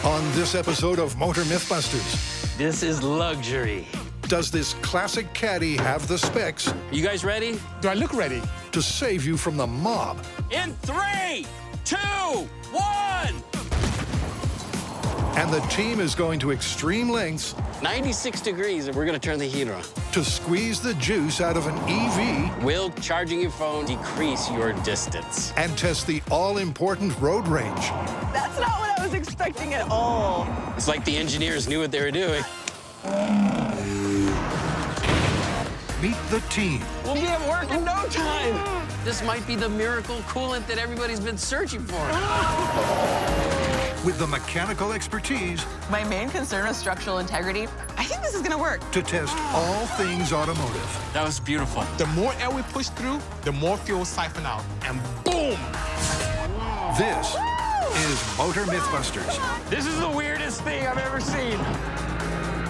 On this episode of Motor MythBusters, This is luxury. does this classic caddy have the specs You guys ready? Do I look ready? to save you from the mob? In 3, 2, 1. And the team is going to extreme lengths 96 degrees, and we're gonna turn the heater on. to squeeze the juice out of an EV Will charging your phone decrease your distance? and test the all-important road rage. That's not what I was expecting at all. It's like the engineers knew what they were doing. Meet the team. We'll be at work in no time. This might be the miracle coolant that everybody's been searching for. With the mechanical expertise My main concern is structural integrity. I think this is gonna work. to test all things automotive. That was beautiful. The more air we push through, the more fuel siphon out. And boom! This is Motor MythBusters, This is the weirdest thing I've ever seen.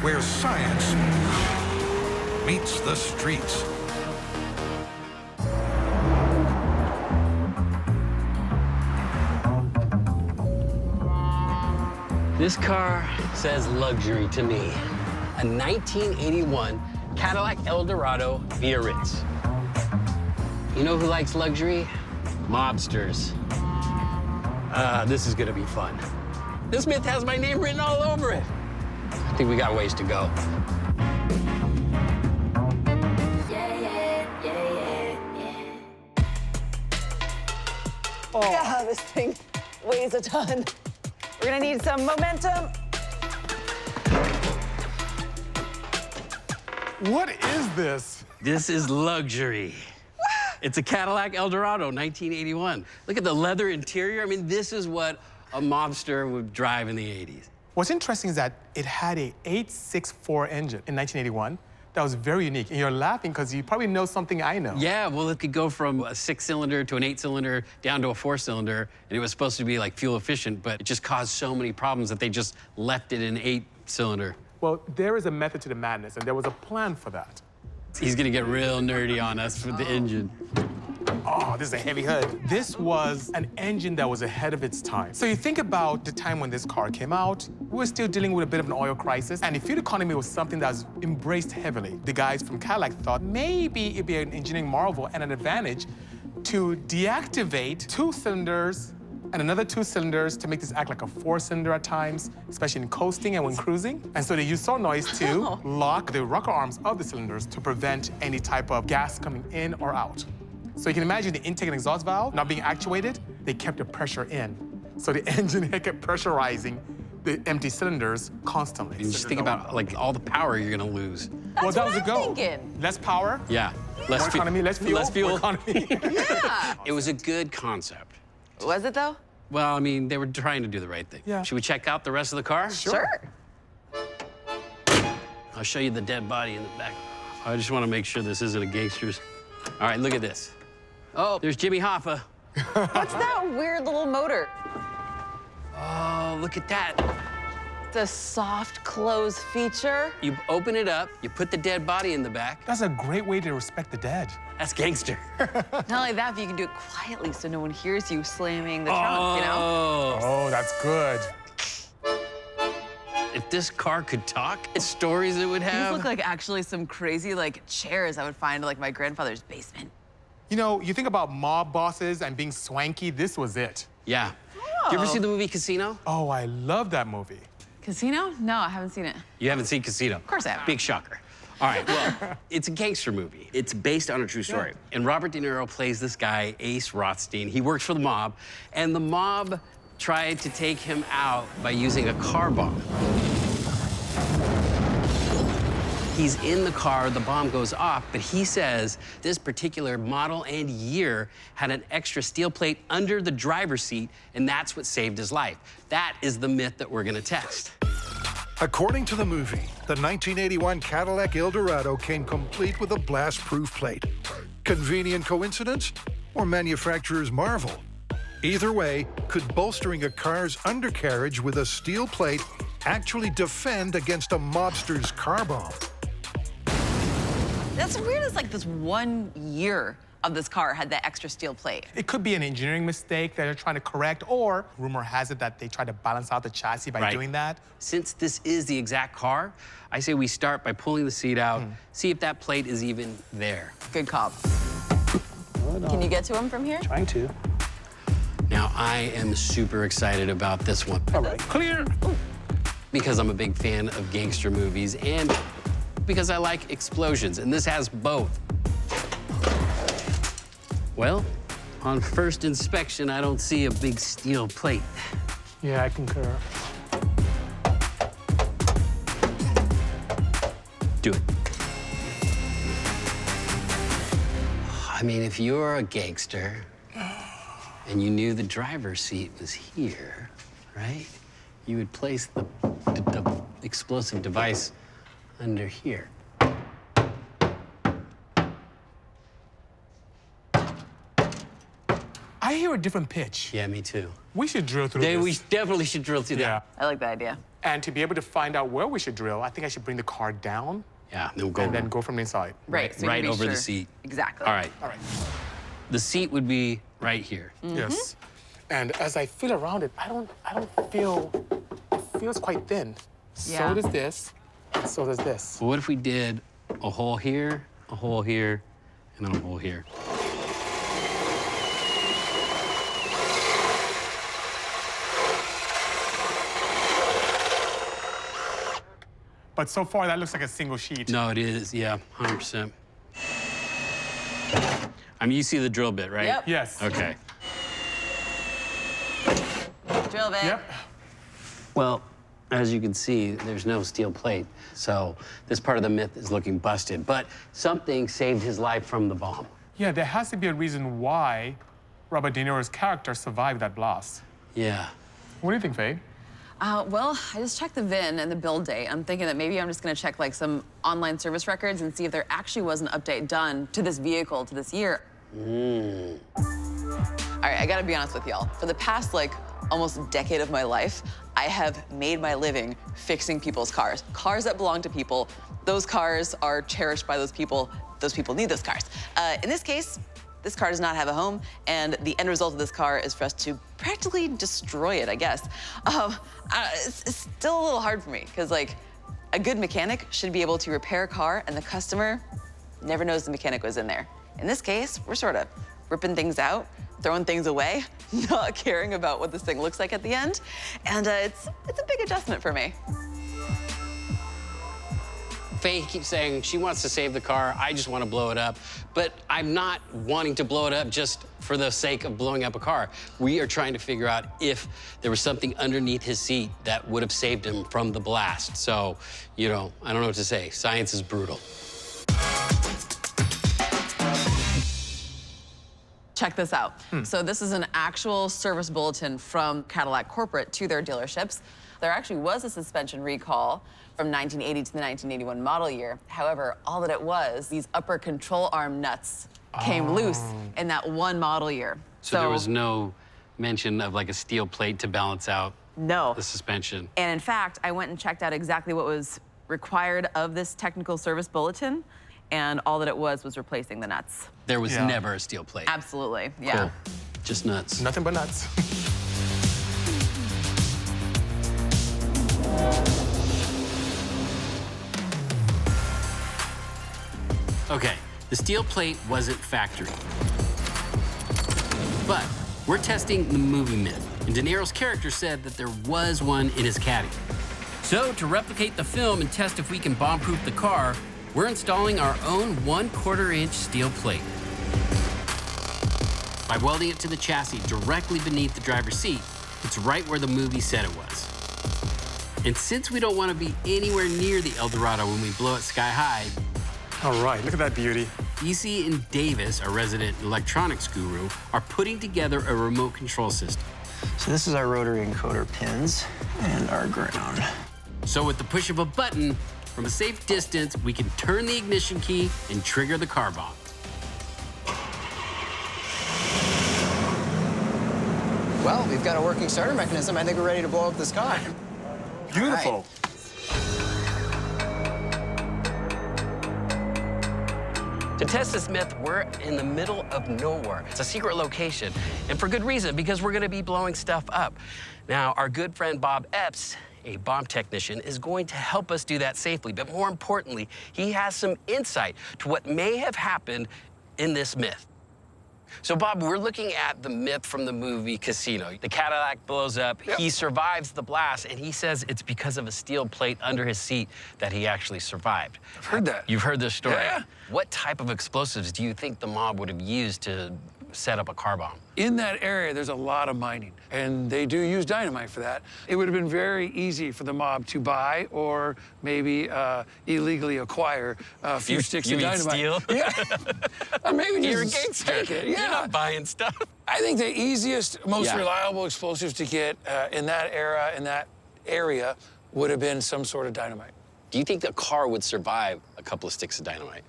where science meets the streets. This car says luxury to me. A 1981 Cadillac Eldorado Biarritz. You know who likes luxury? Mobsters. This is gonna be fun. This myth has my name written all over it. I think we got a ways to go. Yeah, this thing weighs a ton. We're gonna need some momentum. What is this? This is luxury. It's a Cadillac Eldorado, 1981. Look at the leather interior. I mean, this is what a mobster would drive in the 80s. What's interesting is that it had a 864 engine in 1981. That was very unique. And you're laughing because you probably know something I know. Yeah, well, it could go from a 6-cylinder to an 8-cylinder down to a 4-cylinder, and it was supposed to be like fuel efficient, but it just caused so many problems that they just left it in 8-cylinder. Well, there is a method to the madness, and there was a plan for that. He's gonna get real nerdy on us with the engine. Oh, this is a heavy hood. This was an engine that was ahead of its time. So you think about the time when this car came out, we were still dealing with a bit of an oil crisis, and the fuel economy was something that was embraced heavily. The guys from Cadillac thought maybe it'd be an engineering marvel and an advantage to deactivate 2 cylinders and another 2 cylinders to make this act like a 4-cylinder at times, especially in coasting and when cruising. And so they used solenoids to lock the rocker arms of the cylinders to prevent any type of gas coming in or out. So you can imagine the intake and exhaust valve not being actuated, they kept the pressure in. So the engine kept pressurizing the empty cylinders constantly. And just think about like all the power you're gonna lose. Well, that what was the I'm goal. thinking. Less power, Yeah, more economy, less fuel, Less fuel. more economy. Yeah. It was a good concept. Was it though? Well, I mean, they were trying to do the right thing. Yeah. Should we check out the rest of the car? Sure. I'll show you the dead body in the back. I just want to make sure this isn't a gangster's. All right, look at this. Oh, there's Jimmy Hoffa. What's that weird little motor? Oh, look at that. The soft close feature. You open it up, you put the dead body in the back. That's a great way to respect the dead. That's gangster. Not only that, but you can do it quietly so no one hears you slamming the trunk, you know? Oh, Oh, that's good. if this car could talk, the stories it would These have. look like actually some crazy chairs I would find in my grandfather's basement. You know, you think about mob bosses and being swanky, this was it. Yeah. Did you ever see the movie Casino? Oh, I love that movie. Casino? No, I haven't seen it. You haven't seen Casino? Of course I haven't. Big shocker. All right, well, it's a gangster movie. It's based on a true story. And Robert De Niro plays this guy, Ace Rothstein. He works for the mob, and the mob tried to take him out by using a car bomb. He's in the car, the bomb goes off, but he says this particular model and year had an extra steel plate under the driver's seat, and that's what saved his life. That is the myth that we're gonna test. According to the movie, the 1981 Cadillac Eldorado came complete with a blast-proof plate. Convenient coincidence or manufacturer's marvel? Either way, could bolstering a car's undercarriage with a steel plate actually defend against a mobster's car bomb? That's weird. It's like this 1 year of this car had that extra steel plate. It could be an engineering mistake that they're trying to correct, or rumor has it that they try to balance out the chassis by doing that. Since this is the exact car, I say we start by pulling the seat out, see if that plate is even there. Good call. Can you get to him from here? Trying to. Now, I am super excited about this one. All right. Clear! Because I'm a big fan of gangster movies and because I like explosions, and this has both. Well, on first inspection, I don't see a big steel plate. Yeah, I concur. Do it. I mean, if you're a gangster and you knew the driver's seat was here, right? You would place the explosive device under here. I hear a different pitch. Yeah, me too. We should drill through this. We definitely should drill through that. I like the idea. And to be able to find out where we should drill, I think I should bring the car down Yeah, then we'll go and then go from the inside. Right, so you right can be over the sure. seat. Exactly. All right. All right. The seat would be right here. Yes. And as I feel around it, I don't feel, it feels quite thin. Yeah. So does this, and so does this. But what if we did a hole here, and then a hole here? But so far, that looks like a single sheet. No, it is, yeah, 100%. I mean, you see the drill bit, right? Yep. Yes. Okay. Drill bit. Yep. Well, as you can see, there's no steel plate. So this part of the myth is looking busted. But something saved his life from the bomb. Yeah, there has to be a reason why Robert De Niro's character survived that blast. Yeah. What do you think, Faye? Well, I just checked the VIN and the build date. I'm thinking that maybe I'm just gonna check like some online service records and see if there actually was an update done to this vehicle to this year. All right, I gotta be honest with y'all. For the past like almost decade of my life, I have made my living fixing people's cars. Cars that belong to people. Those cars are cherished by those people. Those people need those cars. In this case, this car does not have a home, and the end result of this car is for us to practically destroy it, I guess. It's still a little hard for me, because like, a good mechanic should be able to repair a car, and the customer never knows the mechanic was in there. In this case, we're sort of ripping things out, throwing things away, not caring about what this thing looks like at the end, and it's a big adjustment for me. Faye keeps saying she wants to save the car. I just want to blow it up. But I'm not wanting to blow it up just for the sake of blowing up a car. We are trying to figure out if there was something underneath his seat that would have saved him from the blast. So, you know, I don't know what to say. Science is brutal. Check this out. So this is an actual service bulletin from Cadillac Corporate to their dealerships. There actually was a suspension recall from 1980 to the 1981 model year. However, all that it was, these upper control arm nuts came loose in that one model year. So there was no mention of like a steel plate to balance out the suspension. And in fact, I went and checked out exactly what was required of this technical service bulletin, and all that it was replacing the nuts. There was never a steel plate. Absolutely, yeah. Cool. Just nuts. Nothing but nuts. Okay, the steel plate wasn't factory. But we're testing the movie myth, and De Niro's character said that there was one in his caddy. So to replicate the film and test if we can bomb-proof the car, we're installing our own 1/4-inch steel plate. By welding it to the chassis directly beneath the driver's seat, it's right where the movie said it was. And since we don't want to be anywhere near the Eldorado when we blow it sky high, All right, look at that beauty. Bisi and Davis, our resident electronics guru, are putting together a remote control system. So this is our rotary encoder pins and our ground. So with the push of a button, from a safe distance, we can turn the ignition key and trigger the car bomb. Well, we've got a working starter mechanism. I think we're ready to blow up this car. To test this myth, we're in the middle of nowhere. It's a secret location, and for good reason, because we're gonna be blowing stuff up. Now, our good friend Bob Epps, a bomb technician, is going to help us do that safely, but more importantly, he has some insight to what may have happened in this myth. So, Bob, we're looking at the myth from the movie Casino. The Cadillac blows up, he survives the blast, and he says it's because of a steel plate under his seat that he actually survived. I've heard that. You've heard this story? Yeah. What type of explosives do you think the mob would have used to set up a car bomb? In that area, there's a lot of mining, and they do use dynamite for that. It would have been very easy for the mob to buy or maybe illegally acquire a few sticks you of mean dynamite. steal? Yeah. Or maybe You're a just gangster. take it. Yeah. You're not buying stuff. I think the easiest, most Yeah. reliable explosives to get in that era, in that area, would have been some sort of dynamite. Do you think the car would survive a couple of sticks of dynamite?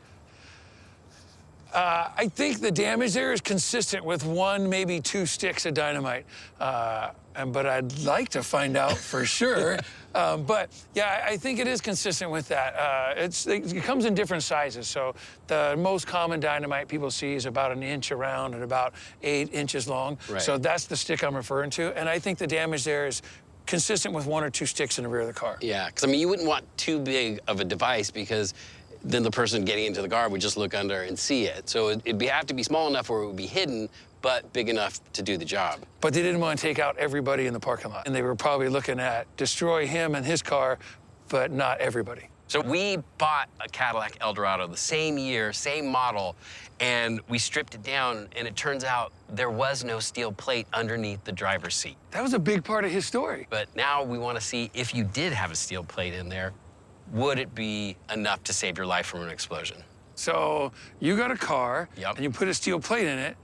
I think the damage there is consistent with 1, maybe 2 sticks of dynamite. But I'd like to find out for sure. But yeah, I think it is consistent with that. It comes in different sizes. So the most common dynamite people see is about 1 inch around and about 8 inches long. Right. So that's the stick I'm referring to. And I think the damage there is consistent with 1 or 2 sticks in the rear of the car. Yeah, because I mean, you wouldn't want too big of a device because then the person getting into the car would just look under and see it. So it'd have to be small enough where it would be hidden, but big enough to do the job. But they didn't want to take out everybody in the parking lot. And they were probably looking at destroy him and his car, but not everybody. So we bought a Cadillac Eldorado the same year, same model, and we stripped it down, and it turns out there was no steel plate underneath the driver's seat. That was a big part of his story. But now we want to see if you did have a steel plate in there, would it be enough to save your life from an explosion? So you got a car, Yep. and you put a steel plate in it.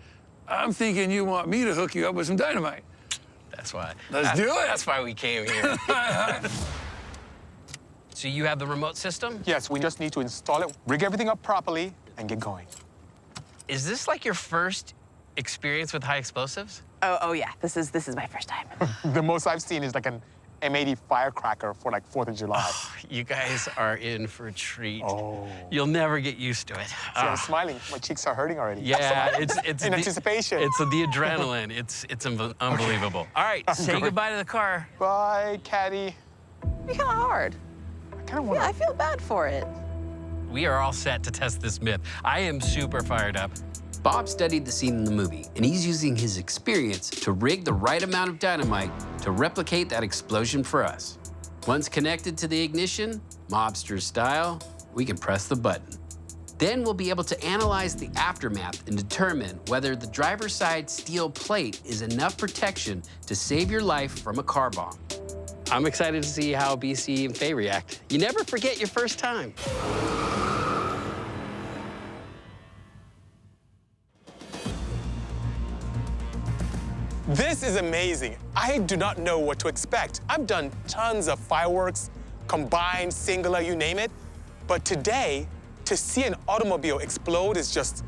I'm thinking you want me to hook you up with some dynamite. That's why. Let's do it. That's why we came here. So you have the remote system? Yes, we just need to install it, rig everything up properly, and get going. Is this like your first experience with high explosives? Oh yeah, this is my first time. The most I've seen is like an M80 firecracker for like 4th of July. You guys are in for a treat. Oh. You'll never get used to it. See, I'm smiling. My cheeks are hurting already. Yeah, it's In the, anticipation. It's the adrenaline. It's unbelievable. All right, say goodbye to the car. Bye, Caddy. Be kind of hard. I kind of want Yeah, I feel bad for it. We are all set to test this myth. I am super fired up. Bob studied the scene in the movie, and he's using his experience to rig the right amount of dynamite to replicate that explosion for us. Once connected to the ignition, mobster style, we can press the button. Then we'll be able to analyze the aftermath and determine whether the driver's side steel plate is enough protection to save your life from a car bomb. I'm excited to see how Bisi and Faye react. You never forget your first time. This is amazing. I do not know what to expect. I've done tons of fireworks, combined, singular, you name it. But today, to see an automobile explode is just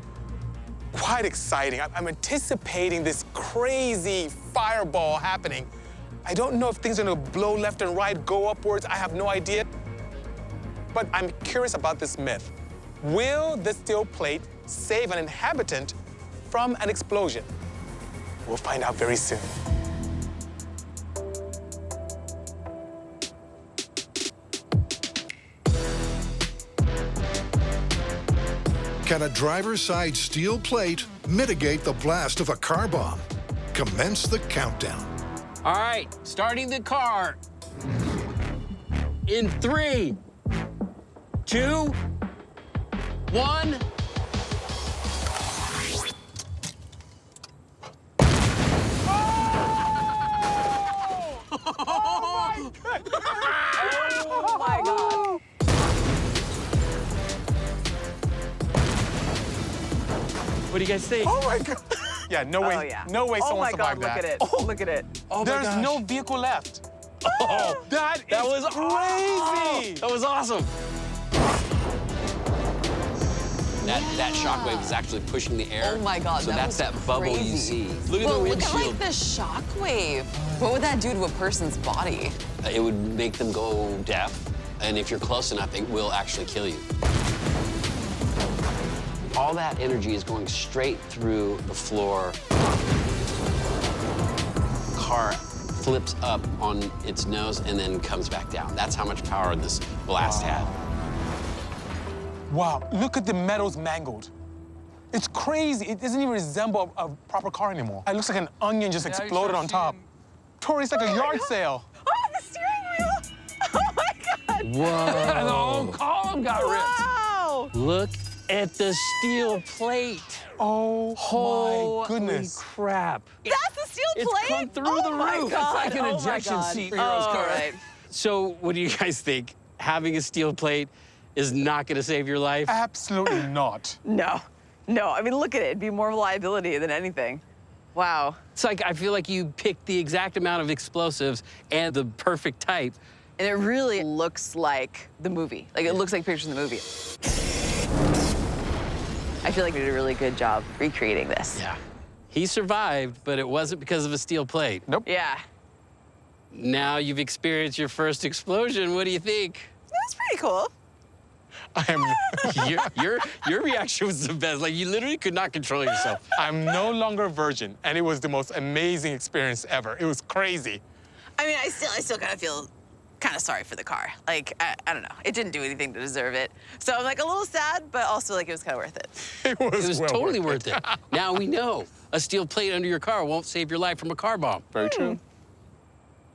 quite exciting. I'm anticipating this crazy fireball happening. I don't know if things are gonna blow left and right, go upwards, I have no idea. But I'm curious about this myth. Will the steel plate save an inhabitant from an explosion? We'll find out very soon. Can a driver's side steel plate mitigate the blast of a car bomb? Commence the countdown. All right, starting the car. In 3, 2, 1. Oh my God. What do you guys think? Oh my God. Yeah, no way, Oh yeah. no way oh someone my God, survived look that. at it. Look at it. Oh my There's gosh. no vehicle left. Oh, That was crazy. That was awesome. That shockwave is actually pushing the air. Oh my God, So that that's was that bubble you crazy. see. Look at Well, the look at windshield. like the shock wave. What would that do to a person's body? It would make them go deaf, and if you're close enough, it will actually kill you. all that energy is going straight through the floor. Car flips up on its nose and then comes back down. That's how much power this blast had. Wow, look at the metals mangled. It's crazy. It doesn't even resemble a proper car anymore. It looks like an onion just exploded on top. Tori, it's like a yard sale. Oh, the steering wheel! Oh my God! Whoa. The whole column got ripped. Wow! Look at the steel plate. Oh, my goodness. Holy crap. That's the steel plate? It's come through oh the my roof. God. It's like an ejection seat for Hero's car. All right. So what do you guys think? Having a steel plate is not going to save your life? Absolutely not. No. No, I mean, look at it. It'd be more of a liability than anything. Wow. It's like, I feel like you picked the exact amount of explosives and the perfect type. And it really looks like the movie. Like, it looks like pictures in the movie. I feel like we did a really good job recreating this. Yeah. He survived, but it wasn't because of a steel plate. Nope. Yeah. Now you've experienced your first explosion. What do you think? That's pretty cool. Your reaction was the best. Like, you literally could not control yourself. I'm no longer a virgin, and it was the most amazing experience ever. It was crazy. I mean, I still kind of feel kind of sorry for the car. Like, I don't know. It didn't do anything to deserve it. So I'm like a little sad, but also like it was kind of worth it. It was well totally worth it. Now we know a steel plate under your car won't save your life from a car bomb. Very true.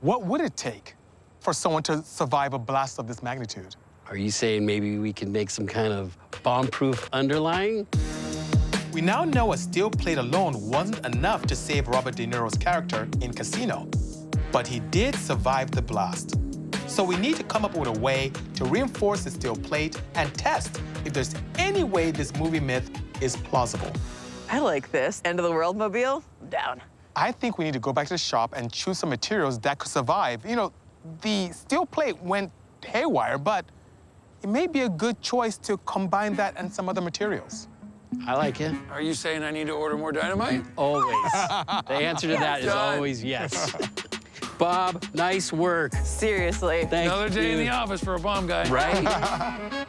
What would it take for someone to survive a blast of this magnitude? Are you saying maybe we can make some kind of bomb-proof underlying? We now know a steel plate alone wasn't enough to save Robert De Niro's character in Casino, but he did survive the blast. So we need to come up with a way to reinforce the steel plate and test if there's any way this movie myth is plausible. I like this. End of the world mobile? I'm down. I think we need to go back to the shop and choose some materials that could survive. You know, the steel plate went haywire, but it may be a good choice to combine that and some other materials. I like it. Are you saying I need to order more dynamite? Always. The answer to that is Done. always yes. Bob, nice work. Seriously. Thank Another day in you. the office for a bomb guy. Right?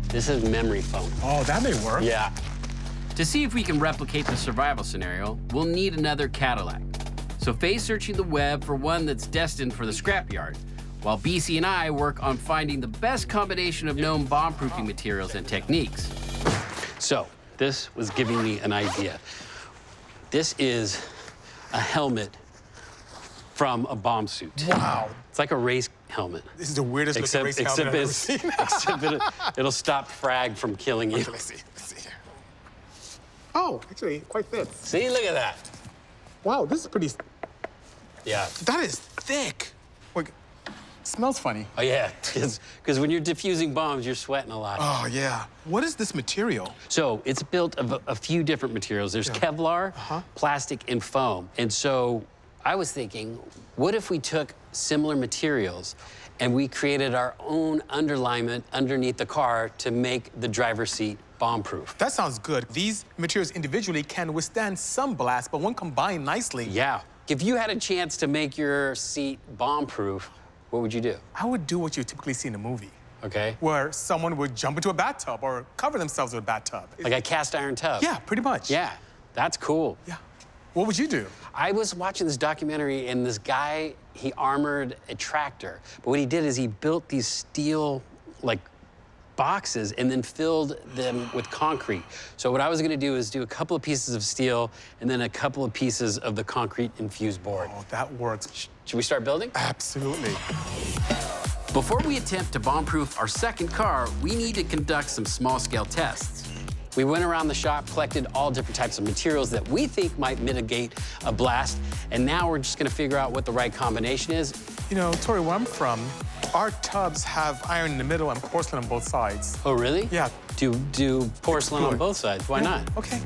This is memory foam. Oh, that may work. Yeah. To see if we can replicate the survival scenario, we'll need another Cadillac. So Faye's searching the web for one that's destined for the scrapyard, while Bisi and I work on finding the best combination of known bomb-proofing materials and techniques. So this was giving me an idea. This is a helmet from a bomb suit. Wow. It's like a race helmet. This is the weirdest looking race helmet I've ever seen. Except it'll stop frag from killing you. Let's see here. Oh, actually, it quite fits. See, look at that. Wow, this is pretty, Yeah. that is thick. Like, smells funny. Oh, yeah, because when you're diffusing bombs, you're sweating a lot. Oh, yeah. What is this material? So it's built of a few different materials. There's Kevlar, plastic, and foam. And so I was thinking, what if we took similar materials and we created our own underlayment underneath the car to make the driver's seat bomb-proof? That sounds good. These materials individually can withstand some blast, but when combined nicely... Yeah. If you had a chance to make your seat bomb-proof, what would you do? I would do what you typically see in a movie, Okay. where someone would jump into a bathtub or cover themselves with a bathtub. Like a cast iron tub? Yeah, pretty much. Yeah, that's cool. Yeah. What would you do? I was watching this documentary, and this guy, he armored a tractor. But what he did is he built these steel, like, boxes and then filled them with concrete. So what I was gonna do is do a couple of pieces of steel and then a couple of pieces of the concrete infused board. Oh, that works. Should we start building? Absolutely. Before we attempt to bomb-proof our second car, we need to conduct some small-scale tests. We went around the shop, collected all different types of materials that we think might mitigate a blast, and now we're just gonna figure out what the right combination is. You know, Tori, where I'm from, our tubs have iron in the middle and porcelain on both sides. Oh, really? Yeah. Do porcelain on both sides. Why not? Okay.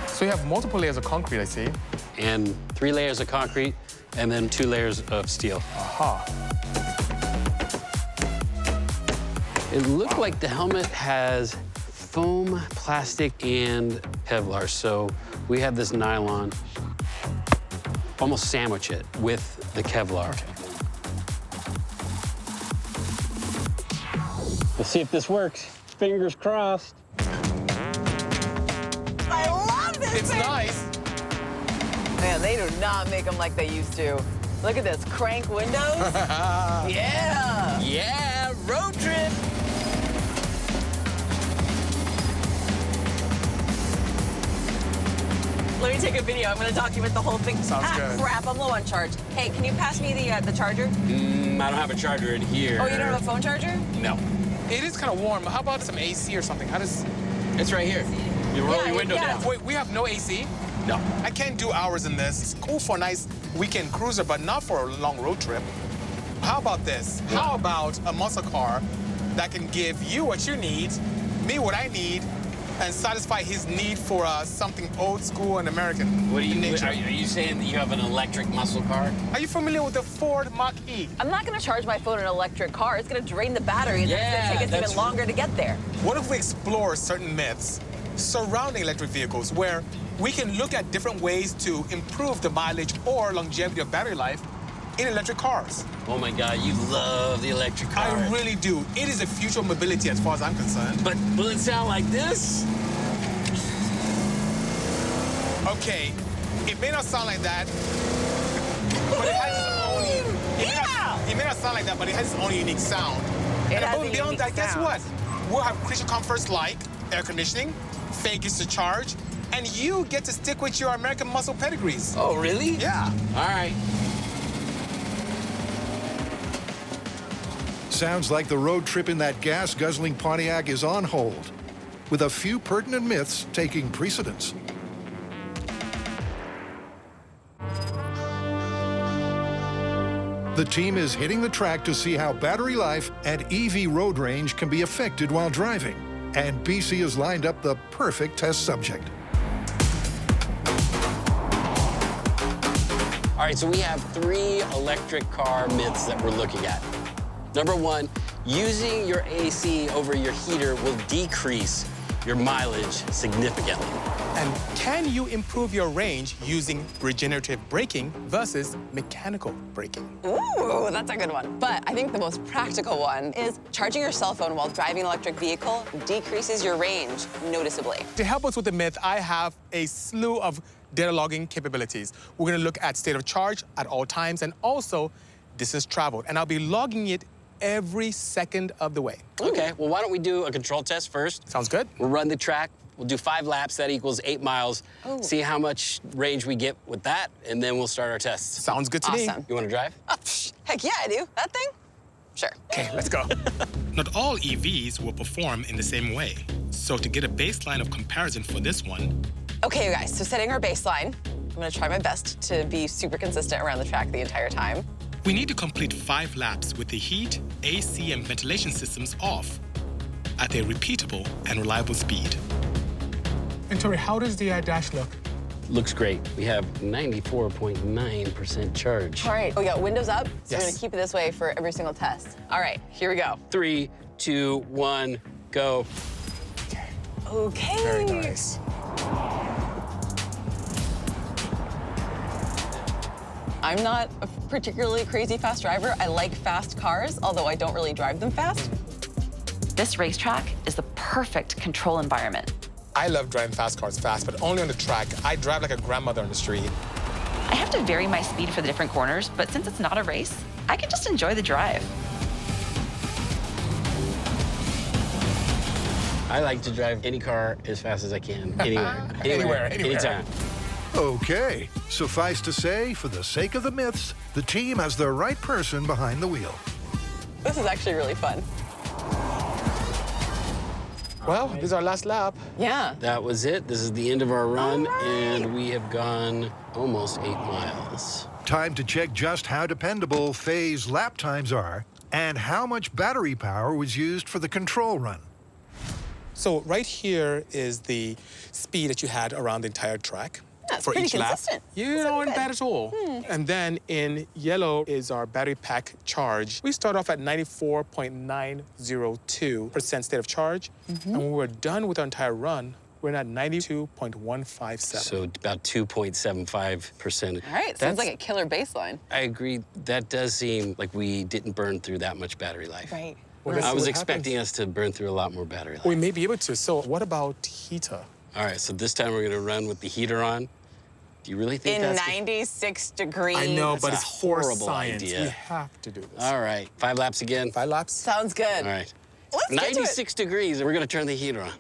So you have multiple layers of concrete, I see. And 3 layers of concrete, and then 2 layers of steel. Aha. It looked like the helmet has foam, plastic, and Kevlar. So we have this nylon. almost sandwich it with the Kevlar. Okay. Let's see if this works. Fingers crossed. I love this It's thing. nice. Man, they do not make them like they used to. Look at this, crank windows. Yeah. Yeah, road trip. Let me take a video. I'm going to document the whole thing. Sounds good. Crap, I'm low on charge. Hey, can you pass me the charger? I don't have a charger in here. Oh, you don't have a phone charger? No. It is kind of warm. How about some AC or something? How does... It's right here. You roll Yeah, your window yeah. down. Wait, we have no AC? No. I can't do hours in this. It's cool for a nice weekend cruiser, but not for a long road trip. How about this? Yeah. How about a muscle car that can give you what you need, me what I need, and satisfy his need for something old school and American What in nature? are you saying that you have an electric muscle car? Are you familiar with the Ford Mach-E? I'm not going to charge my phone in an electric car. It's going to drain the battery, and Yeah, it's going to take us that's- even longer to get there. What if we explore certain myths surrounding electric vehicles where we can look at different ways to improve the mileage or longevity of battery life in electric cars? Oh my God, you love the electric car. I really do. It is the future of mobility as far as I'm concerned. But will it sound like this? Okay, it may not sound like that, but it has its own... It may not sound like that, but it has its own unique sound. It And has above a and beyond unique that, guess sound. what? We'll have creature comforts like air conditioning, Faye gets to charge, and you get to stick with your American muscle pedigrees. Oh, really? Yeah. All right. Sounds like the road trip in that gas-guzzling Pontiac is on hold, with a few pertinent myths taking precedence. The team is hitting the track to see how battery life and EV road range can be affected while driving. And Bisi has lined up the perfect test subject. All right, so we have 3 electric car myths that we're looking at. Number 1, using your AC over your heater will decrease your mileage significantly. And can you improve your range using regenerative braking versus mechanical braking? Ooh, that's a good one. But I think the most practical one is charging your cell phone while driving an electric vehicle decreases your range noticeably. To help us with the myth, I have a slew of data logging capabilities. We're gonna look at state of charge at all times and also distance traveled. And I'll be logging it every second of the way. Okay, well, why don't we do a control test first? Sounds good? We'll run the track. We'll do 5 laps. That equals 8 miles. Ooh. See how much range we get with that, and then we'll start our tests. Sounds good to me. Awesome. You want to drive? Oh, heck yeah, I do. That thing? Sure. Okay, let's go. Not all EVs will perform in the same way. So to get a baseline of comparison for this one, Okay, you guys, so setting our baseline, I'm gonna try my best to be super consistent around the track the entire time. we need to complete 5 laps with the heat, AC, and ventilation systems off at a repeatable and reliable speed. And Tory, how does the dash look? Looks great. We have 94.9% charge. All right, we got windows up, so we're Yes. gonna keep it this way for every single test. All right, here we go. 3, 2, 1, go. Okay. Very nice. I'm not a particularly crazy fast driver. I like fast cars, although I don't really drive them fast. This racetrack is the perfect control environment. I love driving fast cars fast, but only on the track. I drive like a grandmother on the street. I have to vary my speed for the different corners, but since it's not a race, I can just enjoy the drive. I like to drive any car as fast as I can, anywhere. Anywhere. Anytime. Okay, suffice to say, for the sake of the myths, the team has the right person behind the wheel. This is actually really fun. Well, this is our last lap. Yeah. That was it. This is the end of our run, All right. and we have gone almost 8 miles. Time to check just how dependable Faye's lap times are and how much battery power was used for the control run. So right here is the speed that you had around the entire track. That's for pretty each lap. consistent. You That's know, not not bad. bad at all. And then in yellow is our battery pack charge. We start off at 94.902% state of charge. And when we're done with our entire run, We're at 92.157. So about 2.75%. All right, sounds like a killer baseline. I agree. That does seem like we didn't burn through that much battery life. Right. Well, let's I see was what expecting happens. us to burn through a lot more battery life. We may be able to. So what about heater? All right, so this time we're gonna run with the heater on. Do you really think In that's 96 degrees. I know, but That's it's a for horrible science. idea. We have to do this. All right, 5 laps again. 5 laps? Sounds good. All right. Let's get to it. 96 degrees, and we're gonna turn the heater on.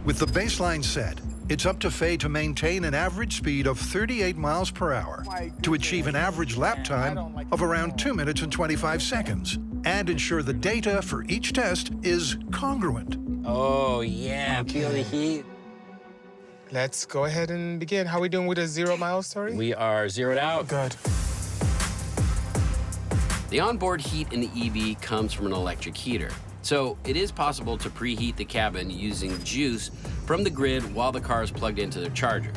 With the baseline set, it's up to Faye to maintain an average speed of 38 miles per hour to achieve an average lap time of around 2 minutes and 25 seconds and ensure the data for each test is congruent. Oh, yeah, feel the heat. Let's go ahead and begin. How are we doing with a 0 miles, Tory? We are zeroed out. Good. The onboard heat in the EV comes from an electric heater. So it is possible to preheat the cabin using juice from the grid while the car is plugged into the charger.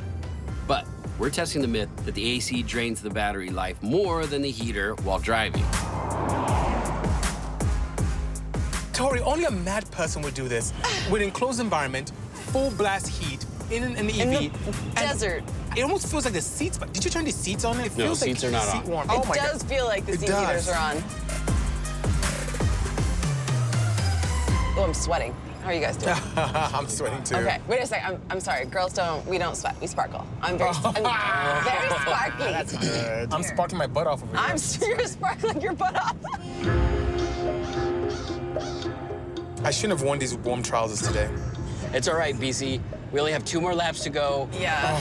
But we're testing the myth that the AC drains the battery life more than the heater while driving. Tory, only a mad person would do this. With enclosed environment, full blast heat, in an EV. In the and desert. It almost feels like the seats, but did you turn the seats on? It No, feels seats like are not seat on. warm. It Oh my does God. feel like the It seat does. heaters are on. Oh, I'm sweating. How are you guys doing? I'm sweating too. Okay, wait a second. I'm sorry. Girls we don't sweat. We sparkle. I'm very sparkly. That's good. I'm sparking my butt off over here. You're sparkling your butt off. I shouldn't have worn these warm trousers today. It's all right, BC. We only have 2 more laps to go. Yeah.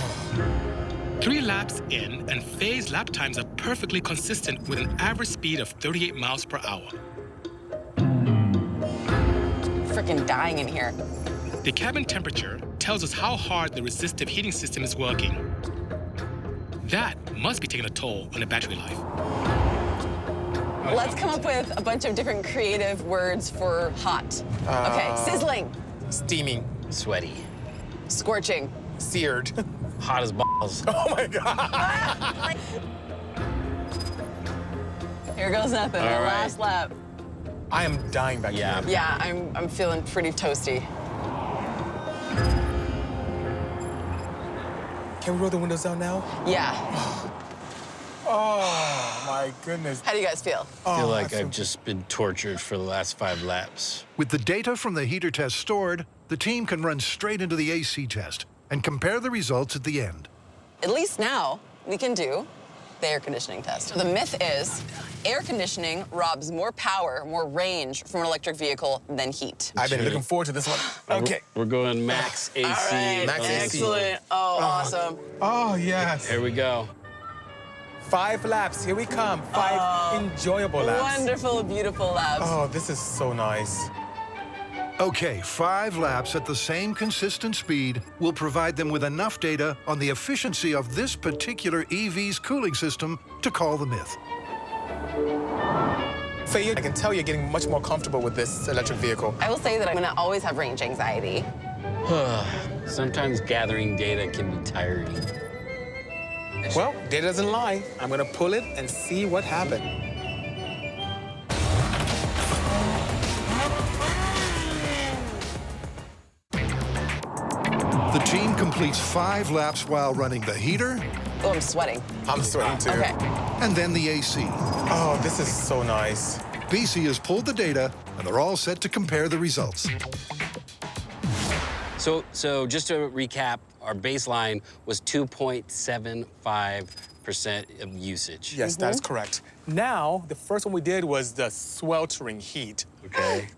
3 laps in, and Faye's lap times are perfectly consistent with an average speed of 38 miles per hour. Freaking dying in here. The cabin temperature tells us how hard the resistive heating system is working. That must be taking a toll on the battery life. Let's come up with a bunch of different creative words for hot. Okay, sizzling, Steaming, Sweaty. scorching. seared. Hot as balls. Oh my God. Here goes nothing. All right. Last lap. I am dying back Yeah. here. Yeah, I'm feeling pretty toasty. Can we roll the windows down now? Yeah. Oh my goodness. How do you guys feel? I feel like I've just been tortured for the last 5 laps. With the data from the heater test stored, the team can run straight into the AC test and compare the results at the end. At least now we can do the air conditioning test. So the myth is air conditioning robs more power, more range from an electric vehicle than heat. I've been looking forward to this one. Okay. We're going max AC. All right, Max AC. excellent. Oh, awesome. Oh, yes. Here we go. 5 laps. Here we come. 5 enjoyable laps. Wonderful, beautiful laps. Oh, this is so nice. Okay, 5 laps at the same consistent speed will provide them with enough data on the efficiency of this particular EV's cooling system to call the myth. Faye, I can tell you're getting much more comfortable with this electric vehicle. I will say that I'm gonna always have range anxiety. Sometimes gathering data can be tiring. Well, data doesn't lie. I'm gonna pull it and see what happened. The team completes 5 laps while running the heater Oh, I'm sweating. I'm sweating too. Okay. and then the AC. Oh, this is so nice. Bisi has pulled the data, and they're all set to compare the results. So just to recap, our baseline was 2.75% of usage. Yes, that is correct. Now, the first one we did was the sweltering heat. Okay.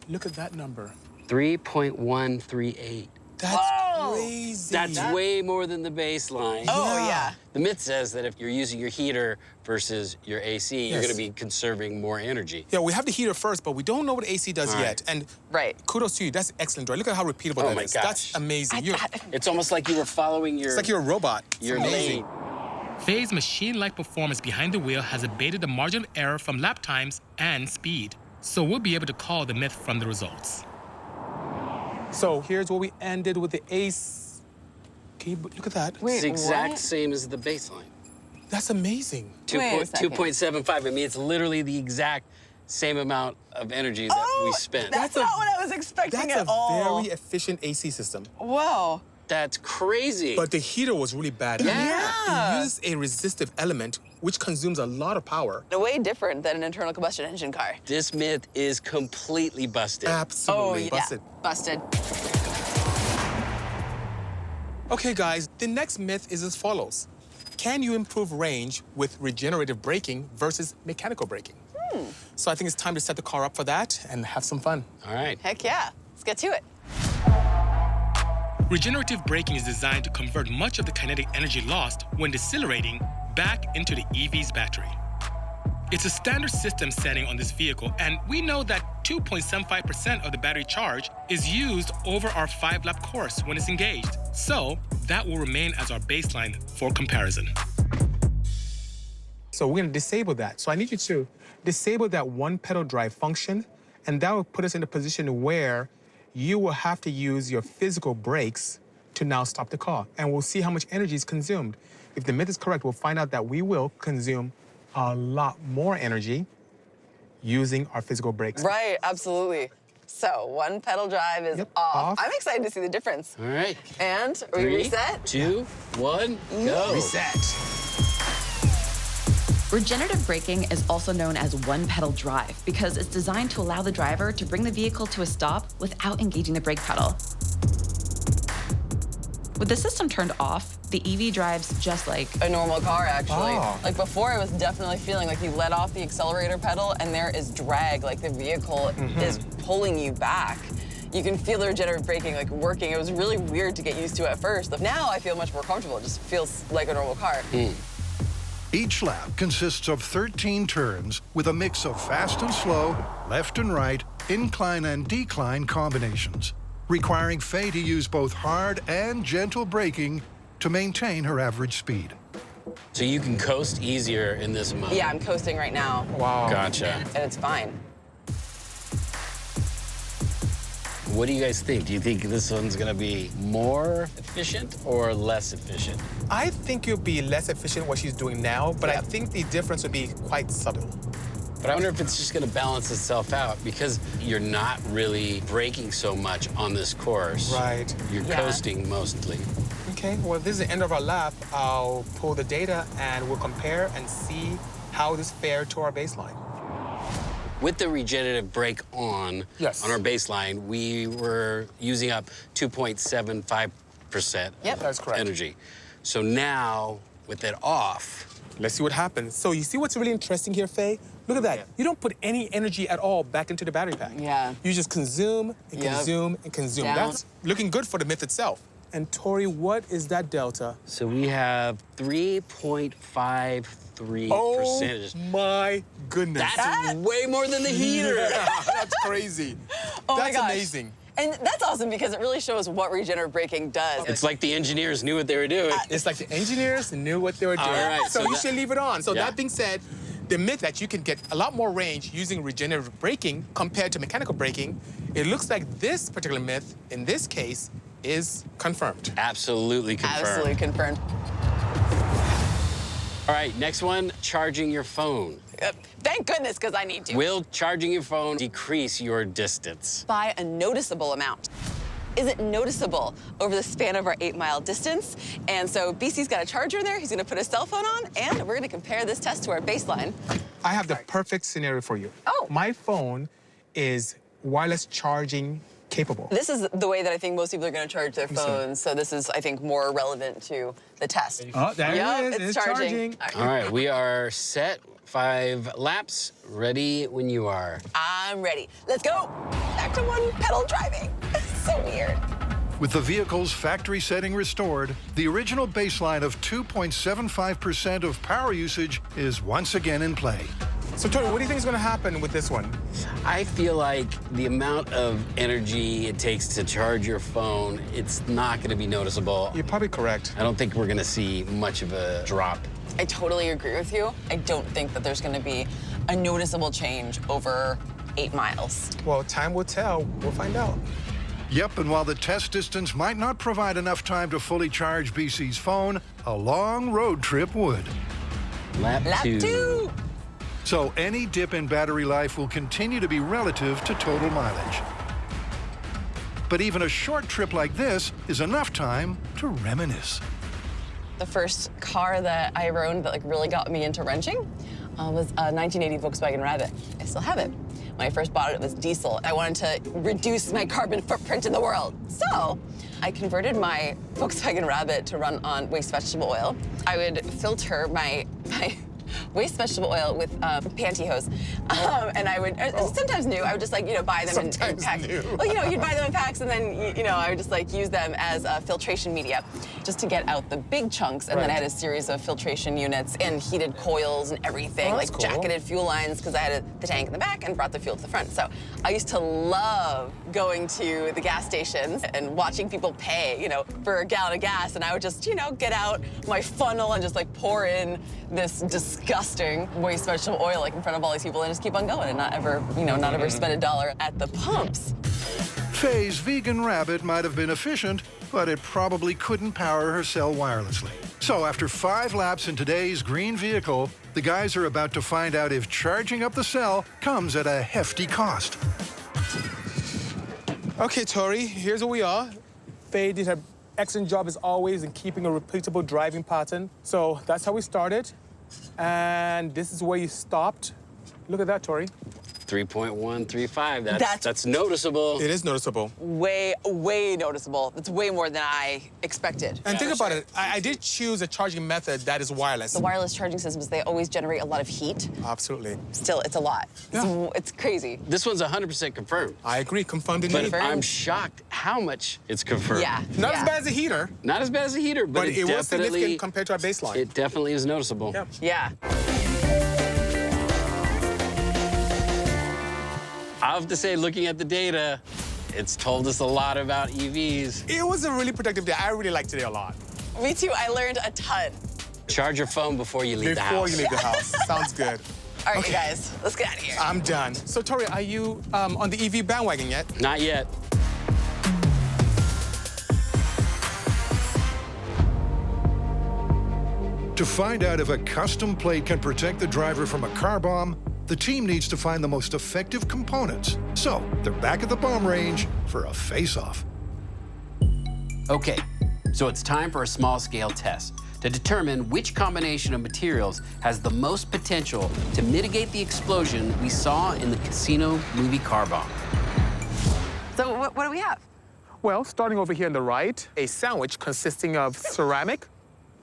Look at that number. 3.138. That's Whoa! crazy. That's way more than the baseline. Oh, yeah. The myth says that if you're using your heater versus your AC, you're Yes. going to be conserving more energy. Yeah, we have the heater first, but we don't know what AC does All right. yet. And Right. kudos to you. That's excellent, Joy. Look at how repeatable Oh that my is. gosh. That's amazing. It's almost like you were following your... It's like you're a robot. It's your amazing. lane. Faye's machine-like performance behind the wheel has abated the margin of error from lap times and speed. So we'll be able to call the myth from the results. So here's where we ended with the ace. Can you look at that? Wait, It's the exact what? same as the baseline. That's amazing. Wait a second. 2.75. I mean, it's literally the exact same amount of energy that we spent. That's not what I was expecting at all. That's a very efficient AC system. Whoa. That's crazy. But the heater was really bad. Yeah. It uses a resistive element, which consumes a lot of power. Way different than an internal combustion engine car. This myth is completely busted. Absolutely busted. Busted. Okay, guys, the next myth is as follows. Can you improve range with regenerative braking versus mechanical braking? So I think it's time to set the car up for that and have some fun. All right. Heck yeah. Let's get to it. Regenerative braking is designed to convert much of the kinetic energy lost when decelerating back into the EV's battery. It's a standard system setting on this vehicle, and we know that 2.75% of the battery charge is used over our 5-lap course when it's engaged. So that will remain as our baseline for comparison. So we're gonna disable that. So I need you to disable that one pedal drive function, and that will put us in a position where you will have to use your physical brakes to now stop the car. And we'll see how much energy is consumed. If the myth is correct, we'll find out that we will consume a lot more energy using our physical brakes. Right, absolutely. So one pedal drive is off. I'm excited to see the difference. All right. And are we 3, reset? 2, 1, go. Reset. Regenerative braking is also known as one-pedal drive because it's designed to allow the driver to bring the vehicle to a stop without engaging the brake pedal. With the system turned off, the EV drives just like A normal car, actually. Oh. Like before, I was definitely feeling like you let off the accelerator pedal and there is drag, like the vehicle is pulling you back. You can feel the regenerative braking like working. It was really weird to get used to at first. Now I feel much more comfortable. It just feels like a normal car. Each lap consists of 13 turns with a mix of fast and slow, left and right, incline and decline combinations, requiring Faye to use both hard and gentle braking to maintain her average speed. So you can coast easier in this mode. Yeah, I'm coasting right now. Wow. Gotcha. And it's fine. What do you guys think? Do you think this one's gonna be more efficient or less efficient? I think it'll be less efficient what she's doing now, but I think the difference would be quite subtle. But I wonder if it's just gonna balance itself out because you're not really braking so much on this course. Right. You're coasting mostly. Okay, well, this is the end of our lap. I'll pull the data and we'll compare and see how this fared to our baseline. With the regenerative brake on our baseline, we were using up 2.75% That's correct. energy. So now, with it off, Let's see what happens. So you see what's really interesting here, Faye? Look at that. You don't put any energy at all back into the battery pack. Yeah. You just consume and consume and consume. Down. That's looking good for the myth itself. And Tory, what is that delta? so we have 3.53%. Oh my goodness. That's way more than the heater. Yeah, that's crazy. Oh my That's gosh. amazing. And that's awesome because it really shows what regenerative braking does. It's like the engineers knew what they were doing. It's like the engineers knew what they were doing. All right, so so we that- should leave it on. So Yeah. that being said, the myth that you can get a lot more range using regenerative braking compared to mechanical braking, it looks like this particular myth, in this case, is confirmed. Absolutely confirmed. Absolutely confirmed. All right, next one, charging your phone. Thank goodness, because I need to. Will charging your phone decrease your distance? By a noticeable amount. Is it noticeable over the span of our 8-mile distance? And so Bisi's got a charger there. He's going to put his cell phone on, and we're going to compare this test to our baseline. I have the perfect scenario for you. Oh. My phone is wireless charging capable. This is the way that I think most people are going to charge their phones. So this is, I think, more relevant to the test. Oh, there Yep, it is. it's charging. All right, we are set. 5 laps. Ready when you are. I'm ready. Let's go. Back to one pedal driving. So weird. With the vehicle's factory setting restored, the original baseline of 2.75% of power usage is once again in play. So, Tory, what do you think is going to happen with this one? I feel like the amount of energy it takes to charge your phone, it's not going to be noticeable. You're probably correct. I don't think we're going to see much of a drop. I totally agree with you. I don't think that there's going to be a noticeable change over 8 miles. Well, time will tell. We'll find out. Yep, and while the test distance might not provide enough time to fully charge Bisi's phone, a long road trip would. Lap Lap 2. So any dip in battery life will continue to be relative to total mileage. But even a short trip like this is enough time to reminisce. The first car that I owned that really got me into wrenching was a 1980 Volkswagen Rabbit. I still have it. When I first bought it, it was diesel. I wanted to reduce my carbon footprint in the world. So I converted my Volkswagen Rabbit to run on waste vegetable oil. I would filter my waste vegetable oil with pantyhose. And I would, sometimes new, I would just buy them in packs. New. Well, you'd buy them in packs and then, I would just use them as filtration media just to get out the big chunks. And then I had a series of filtration units and heated coils and everything, that's cool. Jacketed fuel lines, because I had the tank in the back and brought the fuel to the front. So I used to love going to the gas stations and watching people pay, for a gallon of gas. And I would just, get out my funnel and just pour in this disgusting waste vegetable oil in front of all these people and just keep on going and not ever, not ever spend $1 at the pumps. Faye's vegan Rabbit might have been efficient, but it probably couldn't power her cell wirelessly. So after 5 laps in today's green vehicle, the guys are about to find out if charging up the cell comes at a hefty cost. Okay, Tory, here's where we are. Faye did her excellent job as always in keeping a repeatable driving pattern. So that's how we started. And this is where you stopped. Look at that, Tory. 3.135. That's noticeable. It is noticeable. Way, way noticeable. That's way more than I expected. And think about it. I did choose a charging method that is wireless. The wireless charging systems, they always generate a lot of heat. Absolutely. Still, it's a lot. Yeah. It's crazy. This one's 100% confirmed. I agree. Confirmed indeed. But I'm shocked how much it's confirmed. Yeah. Not as bad as a heater. Not as bad as a heater, but it was significant compared to our baseline. It definitely is noticeable. Yep. Yeah. I have to say, looking at the data, it's told us a lot about EVs. It was a really productive day. I really liked today a lot. Me too. I learned a ton. Charge your phone before you leave the house. Before you leave the house. Sounds good. All right, you guys, let's get out of here. I'm done. So, Tory, are you on the EV bandwagon yet? Not yet. To find out if a custom plate can protect the driver from a car bomb, the team needs to find the most effective components. So they're back at the bomb range for a face-off. Okay, so it's time for a small-scale test to determine which combination of materials has the most potential to mitigate the explosion we saw in the casino movie car bomb. So what do we have? Well, starting over here on the right, a sandwich consisting of ceramic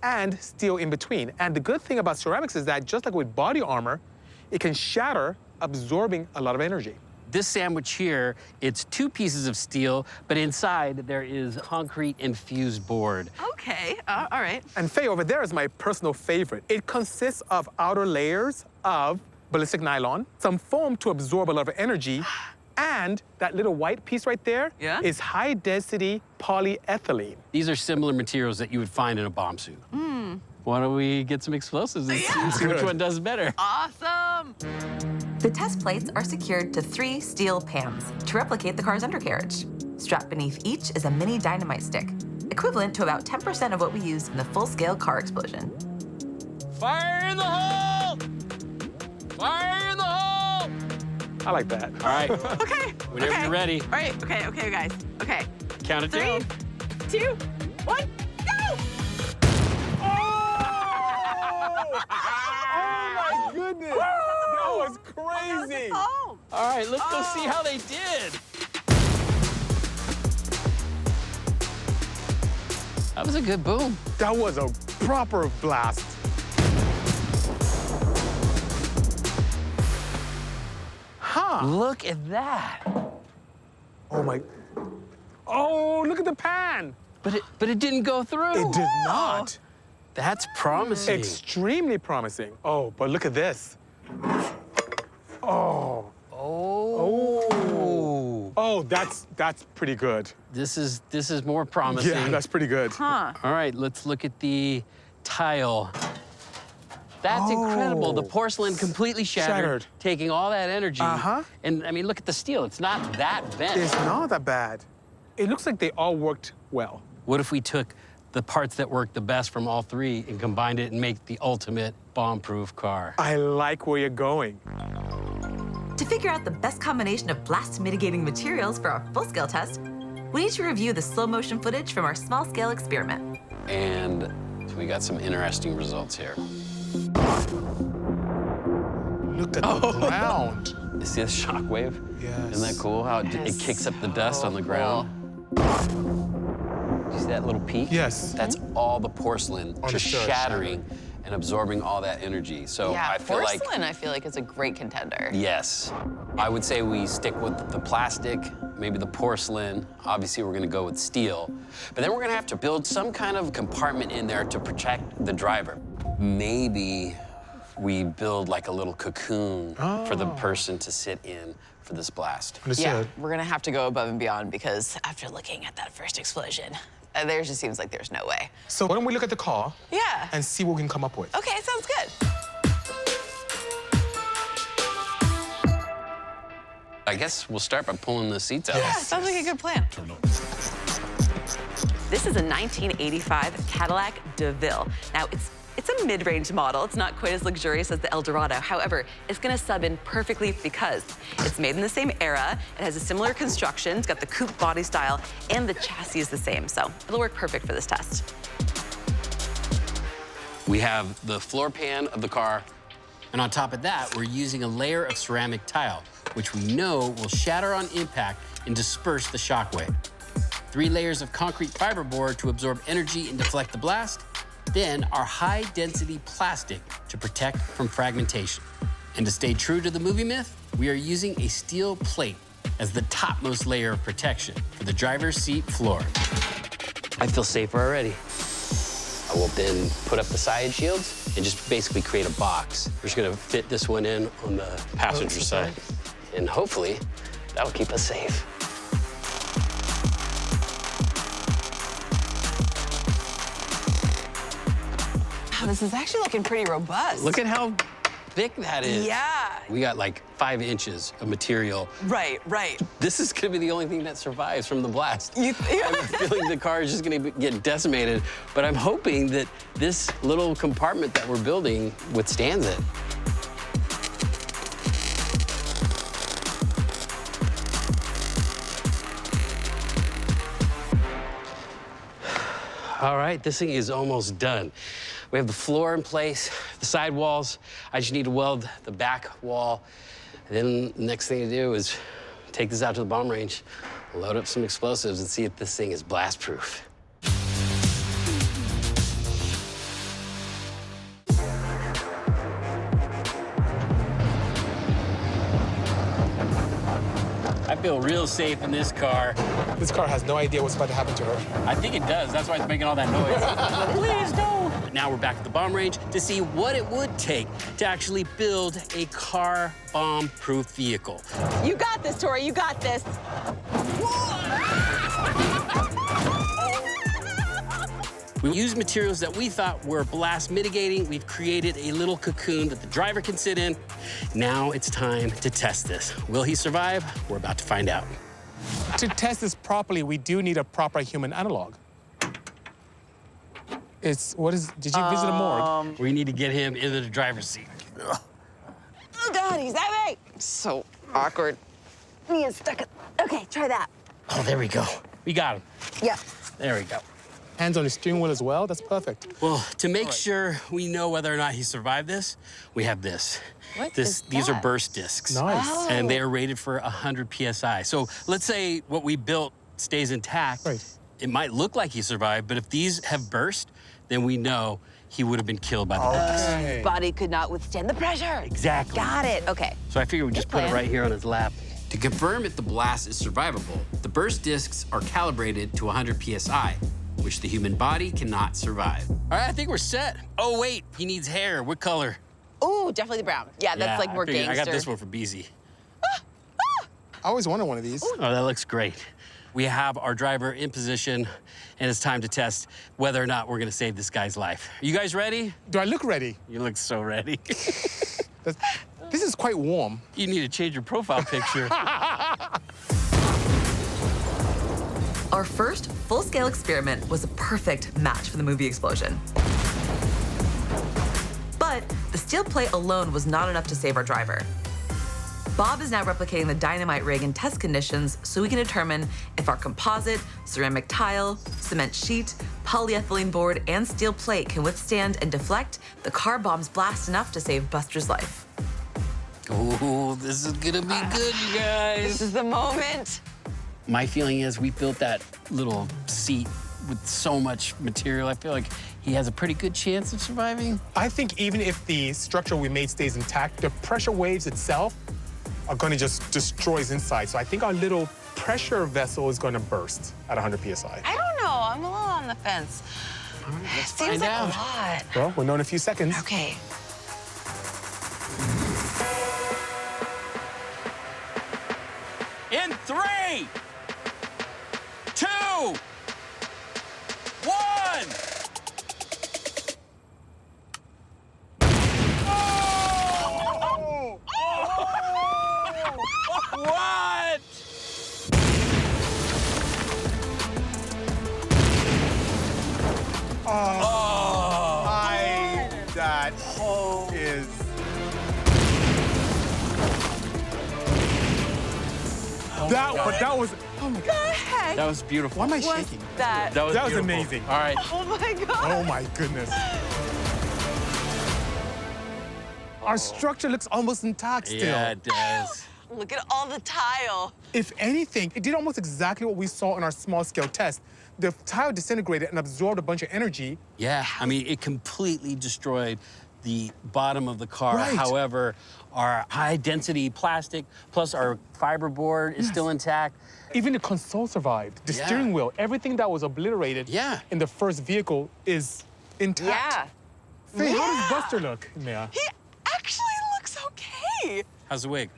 and steel in between. And the good thing about ceramics is that just like with body armor, it can shatter, absorbing a lot of energy. This sandwich here, it's 2 pieces of steel, but inside there is concrete infused board. Okay, all right. And Faye, over there is my personal favorite. It consists of outer layers of ballistic nylon, some foam to absorb a lot of energy, and that little white piece right there is high-density polyethylene. These are similar materials that you would find in a bomb suit. Why don't we get some explosives and see which one does better? Awesome! The test plates are secured to 3 steel pans to replicate the car's undercarriage. Strapped beneath each is a mini dynamite stick, equivalent to about 10% of what we used in the full-scale car explosion. Fire in the hole! Fire in the hole! I like that. All right. Okay. Whenever you're ready. All right, okay, guys. Okay. Count it down. 3, 2, 1, go! Oh my goodness! That was crazy! Oh! All right, let's go see how they did. That was a good boom. That was a proper blast. Huh. Look at that. Oh my. Oh, look at the pan. But it didn't go through. It did not. That's promising. Extremely promising. Oh, but look at this. Oh. Oh. Oh, that's pretty good. This is more promising. Yeah, that's pretty good. Huh. All right, let's look at the tile. That's incredible. The porcelain completely shattered, taking all that energy. And I mean, look at the steel. It's not that bent. It's not that bad. It looks like they all worked well. What if we took the parts that work the best from all three and combined it and make the ultimate bomb-proof car. I like where you're going. To figure out the best combination of blast-mitigating materials for our full-scale test, we need to review the slow-motion footage from our small-scale experiment. And we got some interesting results here. Look at the ground. You see the shockwave? Yes. Isn't that cool how it kicks up the dust on the ground? You see that little peak? Yes. That's all the porcelain On just the shore, shattering and absorbing all that energy. So Yeah, I feel like, porcelain, I feel like is a great contender. yes. I would say we stick with the plastic, maybe the porcelain. Obviously, we're gonna go with steel. But then we're gonna have to build some kind of compartment in there to protect the driver. Maybe we build like a little cocoon for the person to sit in for this blast. Understood. Yeah, we're gonna have to go above and beyond because after looking at that first explosion, there just seems like there's no way. So why don't we look at the car Yeah. and see what we can come up with? Okay, sounds good. I guess we'll start by pulling the seats out. Yeah, sounds like a good plan. This is a 1985 Cadillac DeVille. Now, it's a mid-range model. It's not quite as luxurious as the Eldorado. However, it's gonna sub in perfectly because it's made in the same era, it has a similar construction, it's got the coupe body style, and the chassis is the same, so it'll work perfect for this test. We have the floor pan of the car, and on top of that, we're using a layer of ceramic tile, which we know will shatter on impact and disperse the shockwave. 3 layers of concrete fiberboard to absorb energy and deflect the blast, then our high-density plastic to protect from fragmentation. And to stay true to the movie myth, we are using a steel plate as the topmost layer of protection for the driver's seat floor. I feel safer already. I will then put up the side shields and just basically create a box. We're just gonna fit this one in on the passenger side. And hopefully, that'll keep us safe. Wow, this is actually looking pretty robust. Look at how thick that is. Yeah. We got like 5 inches of material. Right. This is gonna be the only thing that survives from the blast. I have a feeling the car is just gonna get decimated, but I'm hoping that this little compartment that we're building withstands it. All right, this thing is almost done. We have the floor in place, the side walls. I just need to weld the back wall. And then the next thing to do is take this out to the bomb range, load up some explosives, and see if this thing is blast proof. I feel real safe in this car. This car has no idea what's about to happen to her. I think it does. That's why it's making all that noise. Please don't. But now we're back at the bomb range to see what it would take to actually build a car bomb-proof vehicle. You got this, Tory. You got this. We used materials that we thought were blast mitigating. We've created a little cocoon that the driver can sit in. Now it's time to test this. Will he survive? We're about to find out. To test this properly, we do need a proper human analog. Did you visit a morgue? We need to get him into the driver's seat. Oh, God, he's heavy. So awkward. He is stuck. Okay, try that. Oh, there we go. We got him. Yeah. There we go. Hands on the steering wheel as well? That's perfect. Well, to make sure we know whether or not he survived this, we have this. These are burst discs. Nice. Oh. And they are rated for 100 PSI. So let's say what we built stays intact. Right. It might look like he survived, but if these have burst, then we know he would have been killed by the blast. Okay. Body could not withstand the pressure. Exactly. Got it. Okay. So I figured we'd just put it plan. right here on his lap. To confirm if the blast is survivable, the burst discs are calibrated to 100 PSI, which the human body cannot survive. All right, I think we're set. Oh, wait, he needs hair. What color? Ooh, definitely the brown. Yeah, that's like more I figured- gangster. I got this one for Bisi. I always wanted one of these. Oh, that looks great. We have our driver in position, and it's time to test whether or not we're gonna save this guy's life. Are you guys ready? Do I look ready? You look so ready. This is quite warm. You need to change your profile picture. All Our first full-scale experiment was a perfect match for the movie explosion. But the steel plate alone was not enough to save our driver. Bob is now replicating the dynamite rig in test conditions so we can determine if our composite, ceramic tile, cement sheet, polyethylene board, and steel plate can withstand and deflect the car bomb's blast enough to save Buster's life. Oh, this is gonna be good, you guys. This is the moment. My feeling is we built that little seat with so much material. I feel like he has a pretty good chance of surviving. I think even if the structure we made stays intact, the pressure waves itself are going to just destroy his inside. So I think our little pressure vessel is going to burst at 100 PSI. I don't know. I'm a little on the fence. Let's Seems find like out. a lot. Well, we'll know in a few seconds. Okay. In 3, 2, 1. Oh! What? That is... That was... Oh my God. That was beautiful. Why am I shaking? That That was beautiful. amazing. All right. Oh my God. Oh my goodness. Our structure looks almost intact still. Yeah, it does. Look at all the tile. If anything, it did almost exactly what we saw in our small-scale test. The tile disintegrated and absorbed a bunch of energy. Yeah, I mean, it completely destroyed the bottom of the car. Right. However, our high-density plastic plus our fiberboard is still intact. Even the console survived. The steering wheel, everything that was obliterated in the first vehicle is intact. Yeah. Faye, how does Buster look, Mia? He actually looks okay. How's the wig?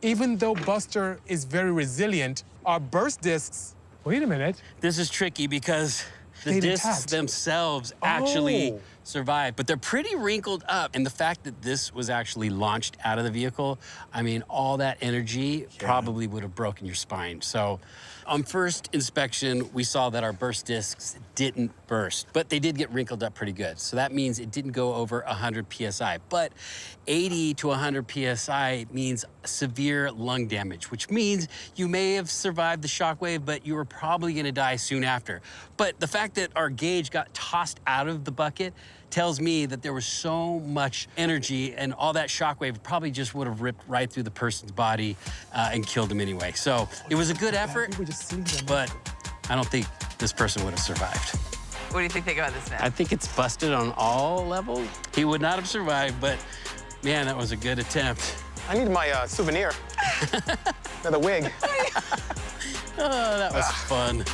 Even though Buster is very resilient, our burst discs... Wait a minute. This is tricky because the Stayed discs intact. themselves actually Oh. survived, but they're pretty wrinkled up. And the fact that this was actually launched out of the vehicle, I mean, all that energy probably would have broken your spine. So on first inspection, we saw that our burst discs didn't burst, but they did get wrinkled up pretty good. So that means it didn't go over 100 PSI. But 80 to 100 PSI means severe lung damage, which means you may have survived the shockwave, but you were probably gonna die soon after. But the fact that our gauge got tossed out of the bucket tells me that there was so much energy and all that shockwave probably just would have ripped right through the person's body and killed him anyway. So it was a good effort, but I don't think this person would have survived. What do you think about this, man? I think it's busted on all levels. He would not have survived, but man, that was a good attempt. I need my souvenir. Another wig. Oh, that was fun.